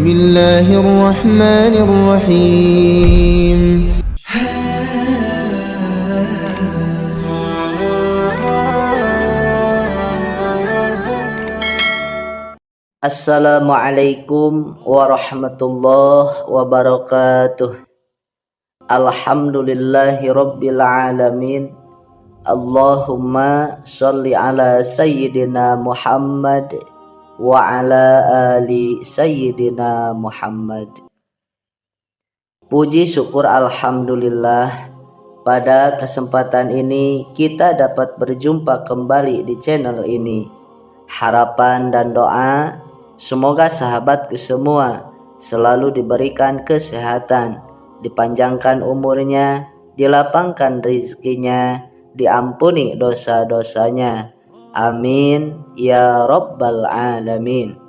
الله الرحمن الرحيم. Assalamualaikum warahmatullahi wabarakatuh. Alhamdulillahi rabbil alamin. Allahumma sholli ala sayyidina Muhammad wa ala ali sayyidina Muhammad. Puji syukur alhamdulillah, pada kesempatan ini kita dapat berjumpa kembali di channel ini. Harapan dan doa semoga sahabatku semua selalu diberikan kesehatan, dipanjangkan umurnya, dilapangkan rezekinya, diampuni dosa-dosanya. Amin ya rabbal alamin.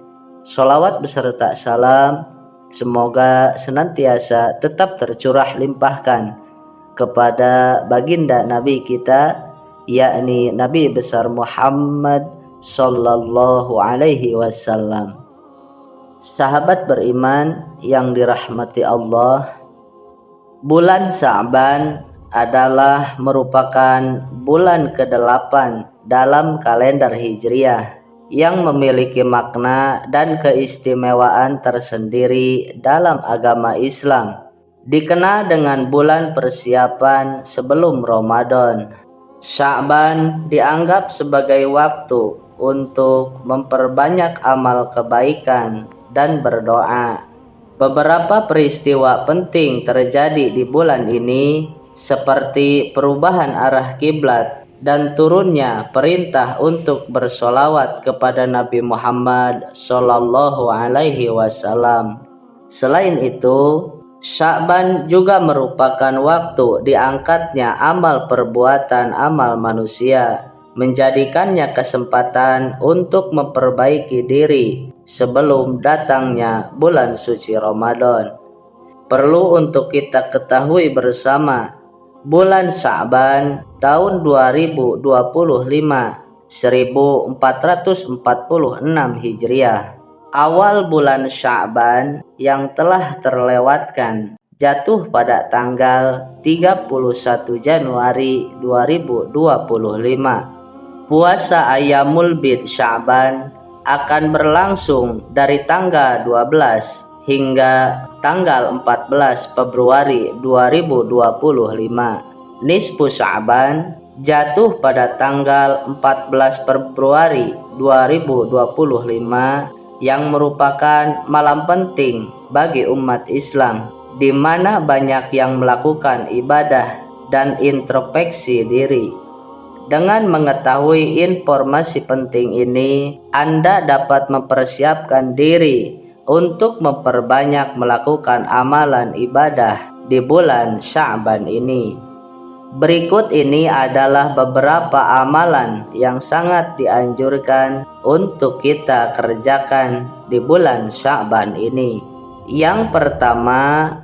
Sholawat beserta salam semoga senantiasa tetap tercurah limpahkan kepada baginda Nabi kita, yakni Nabi besar Muhammad Sallallahu alaihi wasallam. Sahabat beriman yang dirahmati Allah, bulan Sya'ban adalah merupakan bulan ke-8 dalam kalender Hijriah yang memiliki makna dan keistimewaan tersendiri dalam agama Islam. Dikenal dengan bulan persiapan sebelum Ramadan. Sya'ban dianggap sebagai waktu untuk memperbanyak amal kebaikan dan berdoa. Beberapa peristiwa penting terjadi di bulan ini, seperti perubahan arah kiblat dan turunnya perintah untuk bersolawat kepada Nabi Muhammad Sallallahu alaihi wasallam. Selain itu, Sya'ban juga merupakan waktu diangkatnya amal perbuatan amal manusia, menjadikannya kesempatan untuk memperbaiki diri sebelum datangnya bulan suci Ramadan. Perlu untuk kita ketahui bersama, bulan Sya'ban tahun 2025 1446 Hijriah, awal bulan Sya'ban yang telah terlewatkan jatuh pada tanggal 31 Januari 2025. Puasa Ayyamul Bid Sya'ban akan berlangsung dari tanggal 12 hingga tanggal 14 Februari 2025. Nisfu Sya'ban jatuh pada tanggal 14 Februari 2025 yang merupakan malam penting bagi umat Islam, di mana banyak yang melakukan ibadah dan introspeksi diri. Dengan mengetahui informasi penting ini, Anda dapat mempersiapkan diri untuk memperbanyak melakukan amalan ibadah di bulan Sya'ban ini. Berikut ini adalah beberapa amalan yang sangat dianjurkan untuk kita kerjakan di bulan Sya'ban ini. Yang pertama,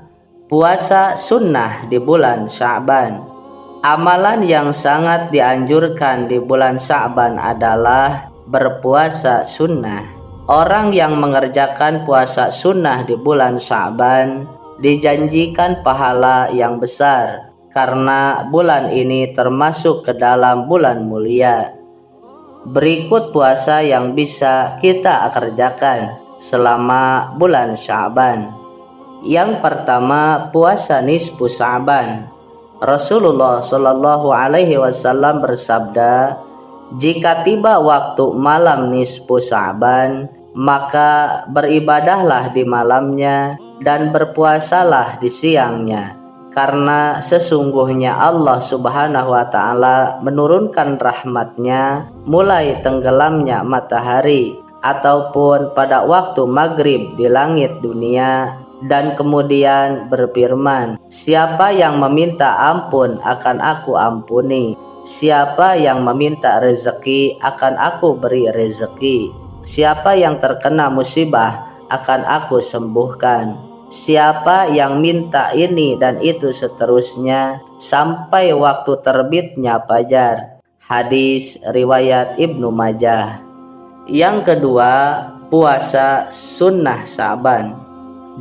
puasa sunnah di bulan Sya'ban. Amalan yang sangat dianjurkan di bulan Sya'ban adalah berpuasa sunnah. Orang yang mengerjakan puasa sunnah di bulan Sya'ban dijanjikan pahala yang besar, karena bulan ini termasuk ke dalam bulan mulia. Berikut puasa yang bisa kita kerjakan selama bulan Sya'ban. Yang pertama, puasa nisfu Sya'ban. Rasulullah Shallallahu alaihi wasallam bersabda, jika tiba waktu malam nisfu Sya'ban, maka beribadahlah di malamnya dan berpuasalah di siangnya, karena sesungguhnya Allah Subhanahu wa ta'ala menurunkan rahmatnya mulai tenggelamnya matahari ataupun pada waktu maghrib di langit dunia, dan kemudian berfirman, siapa yang meminta ampun akan aku ampuni, siapa yang meminta rezeki akan aku beri rezeki, siapa yang terkena musibah akan aku sembuhkan, siapa yang minta ini dan itu seterusnya sampai waktu terbitnya fajar. Hadis riwayat Ibnu Majah. Yang kedua, puasa sunnah Sya'ban.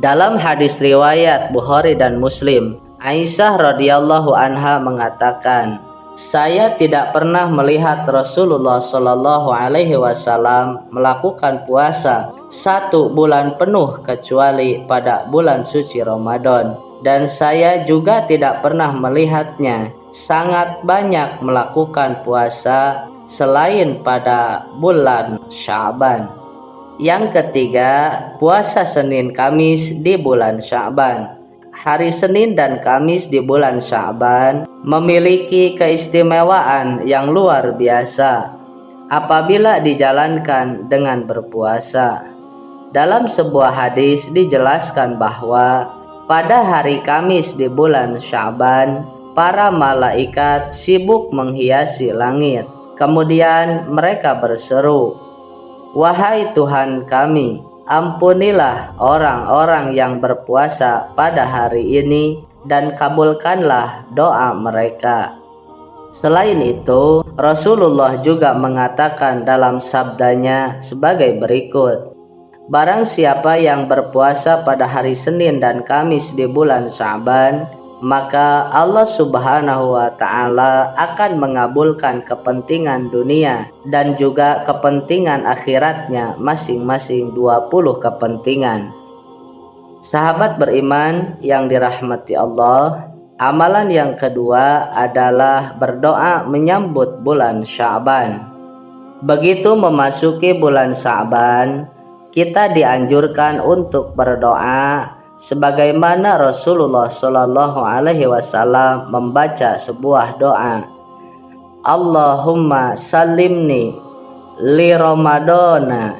Dalam hadis riwayat Bukhari dan Muslim, Aisyah radhiyallahu anha mengatakan, saya tidak pernah melihat Rasulullah Shallallahu Alaihi Wasallam melakukan puasa 1 bulan penuh kecuali pada bulan suci Ramadan, dan saya juga tidak pernah melihatnya sangat banyak melakukan puasa selain pada bulan Sya'ban. Yang ketiga, puasa Senin Kamis di bulan Sya'ban. Hari Senin dan Kamis di bulan Sya'ban memiliki keistimewaan yang luar biasa apabila dijalankan dengan berpuasa. Dalam sebuah hadis dijelaskan bahwa pada hari Kamis di bulan Sya'ban, para malaikat sibuk menghiasi langit. Kemudian mereka berseru, "Wahai Tuhan kami, ampunilah orang-orang yang berpuasa pada hari ini dan kabulkanlah doa mereka." Selain itu, Rasulullah juga mengatakan dalam sabdanya sebagai berikut, barang siapa yang berpuasa pada hari Senin dan Kamis di bulan Sya'ban, maka Allah Subhanahu wa Ta'ala akan mengabulkan kepentingan dunia dan juga kepentingan akhiratnya masing-masing 20 kepentingan. Sahabat beriman yang dirahmati Allah, amalan yang kedua adalah berdoa menyambut bulan Sya'ban. Begitu memasuki bulan Sya'ban, kita dianjurkan untuk berdoa sebagaimana Rasulullah Shallallahu Alaihi Wasallam membaca sebuah doa, Allahumma salimni li Ramadana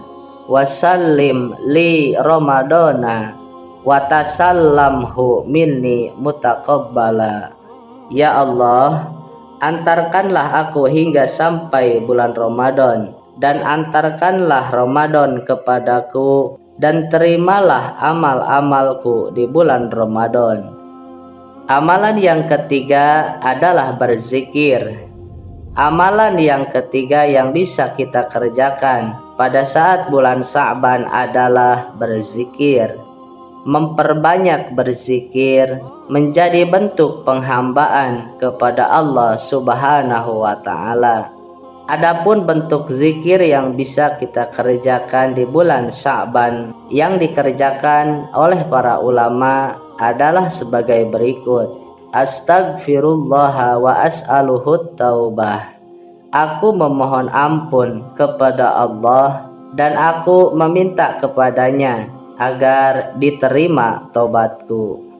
wa sallim li Ramadana wa tasallamhu minni mutaqabbala. Ya Allah, antarkanlah aku hingga sampai bulan Ramadan, dan antarkanlah Ramadan kepadaku, dan terimalah amal-amalku di bulan Ramadan. Amalan yang ketiga adalah berzikir. Amalan yang ketiga yang bisa kita kerjakan pada saat bulan Sya'ban adalah berzikir. Memperbanyak berzikir menjadi bentuk penghambaan kepada Allah Subhanahu wa Ta'ala. Adapun bentuk zikir yang bisa kita kerjakan di bulan Sya'ban yang dikerjakan oleh para ulama adalah sebagai berikut. Astaghfirullah wa as'aluhut taubah. Aku memohon ampun kepada Allah dan aku meminta kepadanya agar diterima taubatku.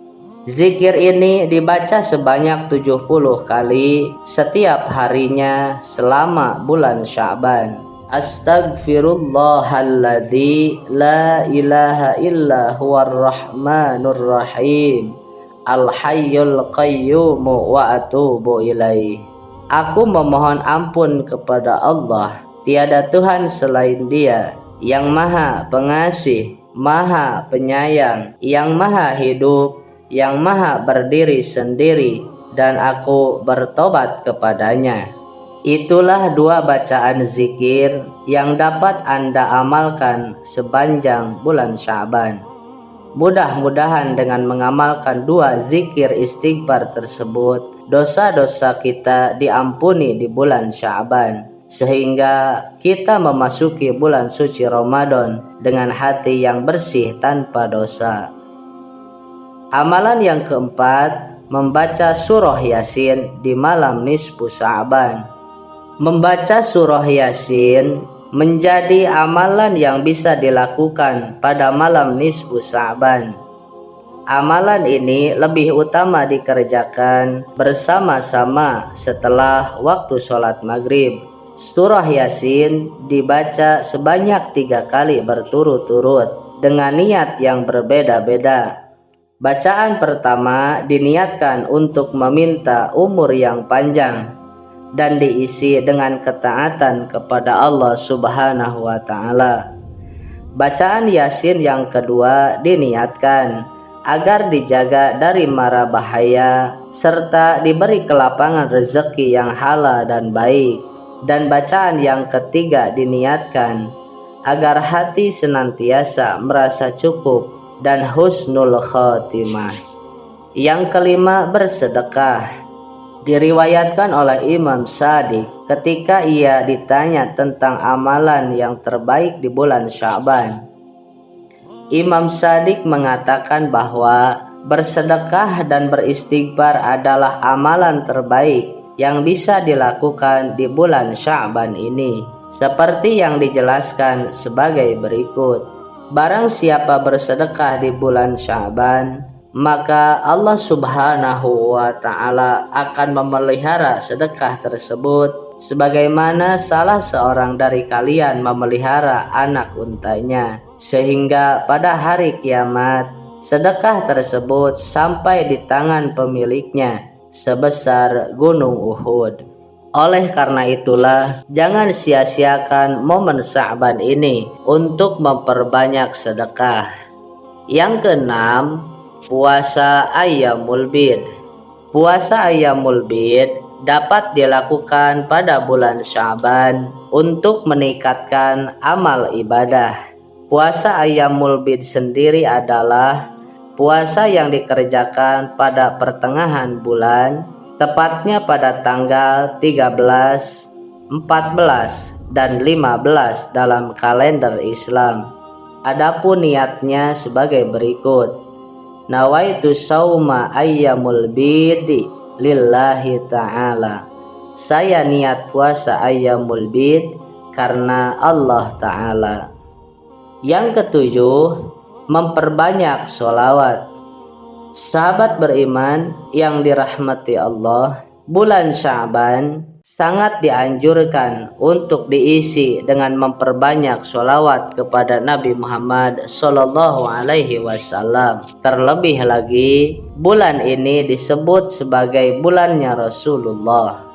Zikir ini dibaca sebanyak 70 kali setiap harinya selama bulan Sya'ban. Astaghfirullahalladzi la ilaha illa huwar rahmanur rahim al-hayyul qayyum wa atubu ilaih. Aku memohon ampun kepada Allah, tiada Tuhan selain Dia, yang Maha Pengasih, Maha Penyayang, yang Maha Hidup, yang Maha Berdiri sendiri, dan aku bertobat kepadanya. Itulah 2 bacaan zikir yang dapat Anda amalkan sepanjang bulan Sya'ban. Mudah-mudahan dengan mengamalkan 2 zikir istighfar tersebut, dosa-dosa kita diampuni di bulan Sya'ban, sehingga kita memasuki bulan suci Ramadan dengan hati yang bersih tanpa dosa. Amalan yang keempat, membaca surah Yasin di malam nisfu Sya'ban. Membaca surah Yasin menjadi amalan yang bisa dilakukan pada malam nisfu Sya'ban. Amalan ini lebih utama dikerjakan bersama-sama setelah waktu sholat maghrib. Surah Yasin dibaca sebanyak 3 kali berturut-turut dengan niat yang berbeda-beda. Bacaan pertama diniatkan untuk meminta umur yang panjang dan diisi dengan ketaatan kepada Allah Subhanahu wa Ta'ala. Bacaan Yasin yang kedua diniatkan agar dijaga dari mara bahaya serta diberi kelapangan rezeki yang halal dan baik. Dan bacaan yang ketiga diniatkan agar hati senantiasa merasa cukup dan husnul khatimah. Yang kelima, bersedekah. Diriwayatkan oleh Imam Shadiq ketika ia ditanya tentang amalan yang terbaik di bulan Sya'ban. Imam Shadiq mengatakan bahwa bersedekah dan beristighfar adalah amalan terbaik yang bisa dilakukan di bulan Sya'ban ini, seperti yang dijelaskan sebagai berikut. Barang siapa bersedekah di bulan Sya'ban, maka Allah Subhanahu wa Ta'ala akan memelihara sedekah tersebut sebagaimana salah seorang dari kalian memelihara anak untanya, sehingga pada hari kiamat sedekah tersebut sampai di tangan pemiliknya sebesar gunung Uhud. Oleh karena itulah, jangan sia-siakan momen Sya'ban ini untuk memperbanyak sedekah. Yang keenam, puasa Ayyamul Bid. Puasa Ayyamul Bid dapat dilakukan pada bulan Sya'ban untuk meningkatkan amal ibadah. Puasa Ayyamul Bid sendiri adalah puasa yang dikerjakan pada pertengahan bulan, tepatnya pada tanggal 13, 14, dan 15 dalam kalender Islam. Adapun niatnya sebagai berikut. Nawaitu sauma ayyamul bid lillahi ta'ala. Saya niat puasa ayyamul bid karena Allah Ta'ala. Yang ketujuh, memperbanyak sholawat. Sahabat beriman yang dirahmati Allah, bulan Sya'ban sangat dianjurkan untuk diisi dengan memperbanyak sholawat kepada Nabi Muhammad Sallallahu Alaihi Wasallam. Terlebih lagi, bulan ini disebut sebagai bulannya Rasulullah.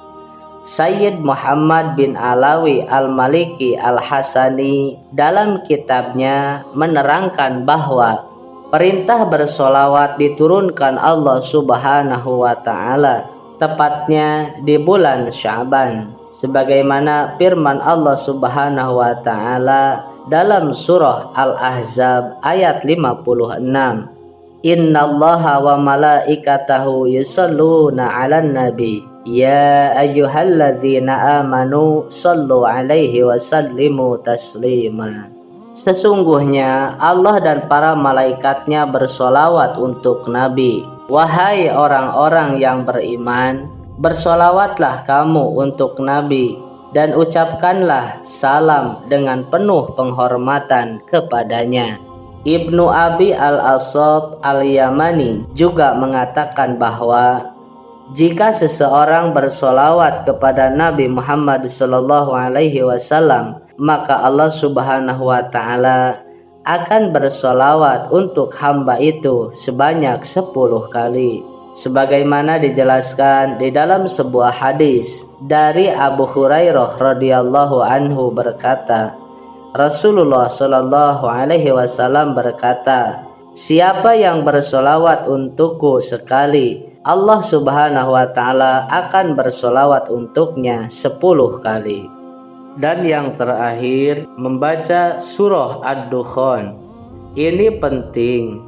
Sayyid Muhammad bin Alawi Al-Maliki Al-Hasani dalam kitabnya menerangkan bahwa perintah bersolawat diturunkan Allah Subhanahu wa Ta'ala tepatnya di bulan Sya'ban, sebagaimana firman Allah Subhanahu wa Ta'ala dalam surah Al-Ahzab ayat 56. Innallaha wa malaikatahu yusholluna 'alan nabi ya ayyuhalladzina amanu shollu 'alaihi wa sallimu taslima. Sesungguhnya Allah dan para malaikatnya bersolawat untuk Nabi. Wahai orang-orang yang beriman, bersolawatlah kamu untuk Nabi dan ucapkanlah salam dengan penuh penghormatan kepadanya. Ibnu Abi Al-Asab Al-Yamani juga mengatakan bahwa jika seseorang bersolawat kepada Nabi Muhammad SAW, maka Allah Subhanahu wa Ta'ala akan bersolawat untuk hamba itu sebanyak 10 kali. Sebagaimana dijelaskan di dalam sebuah hadis dari Abu Hurairah radhiyallahu anhu berkata, Rasulullah Shallallahu Alaihi Wasallam berkata, siapa yang bersolawat untukku sekali, Allah Subhanahu wa Ta'ala akan bersolawat untuknya 10 kali. Dan yang terakhir, membaca surah Ad-Dukhan. Ini penting.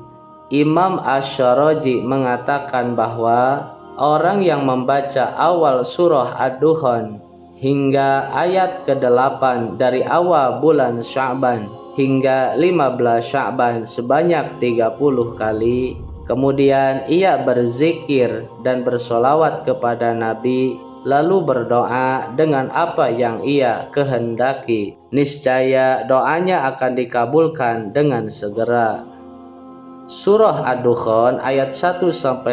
Imam Asy-Syaraji mengatakan bahwa orang yang membaca awal surah Ad-Dukhan hingga ayat ke-8 dari awal bulan Sya'ban hingga 15 Sya'ban sebanyak 30 kali, kemudian ia berzikir dan bersolawat kepada Nabi, lalu berdoa dengan apa yang ia kehendaki, niscaya doanya akan dikabulkan dengan segera. Surah Ad-Dukhan ayat 1-8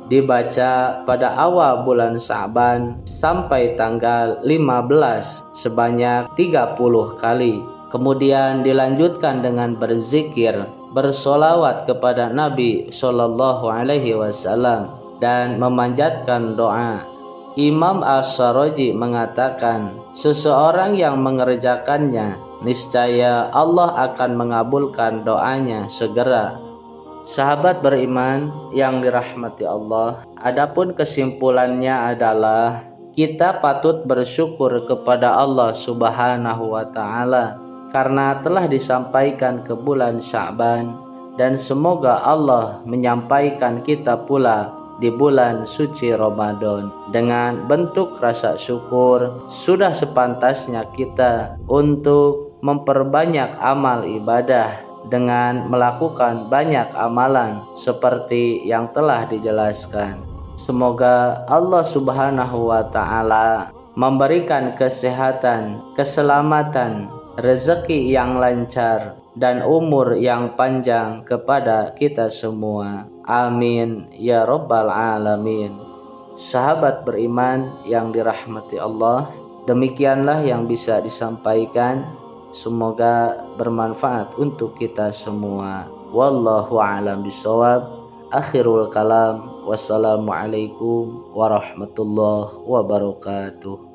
dibaca pada awal bulan Sya'ban sampai tanggal 15 sebanyak 30 kali. Kemudian dilanjutkan dengan berzikir, bersolawat kepada Nabi Shallallahu Alaihi Wasallam dan memanjatkan doa. Imam Asy-Syaraji mengatakan, seseorang yang mengerjakannya, niscaya Allah akan mengabulkan doanya segera. Sahabat beriman yang dirahmati Allah, adapun kesimpulannya adalah kita patut bersyukur kepada Allah Subhanahu wa Ta'ala karena telah disampaikan ke bulan Sya'ban dan semoga Allah menyampaikan kita pula di bulan suci Ramadan dengan bentuk rasa syukur. Sudah sepantasnya kita untuk memperbanyak amal ibadah dengan melakukan banyak amalan seperti yang telah dijelaskan. Semoga Allah Subhanahu wa Ta'ala memberikan kesehatan, keselamatan, rezeki yang lancar, dan umur yang panjang kepada kita semua. Amin ya Rabbal Alamin. Sahabat beriman yang dirahmati Allah, demikianlah yang bisa disampaikan. Semoga bermanfaat untuk kita semua. Wallahu a'lam bishawab. Akhirul kalam. Wassalamualaikum warahmatullahi wabarakatuh.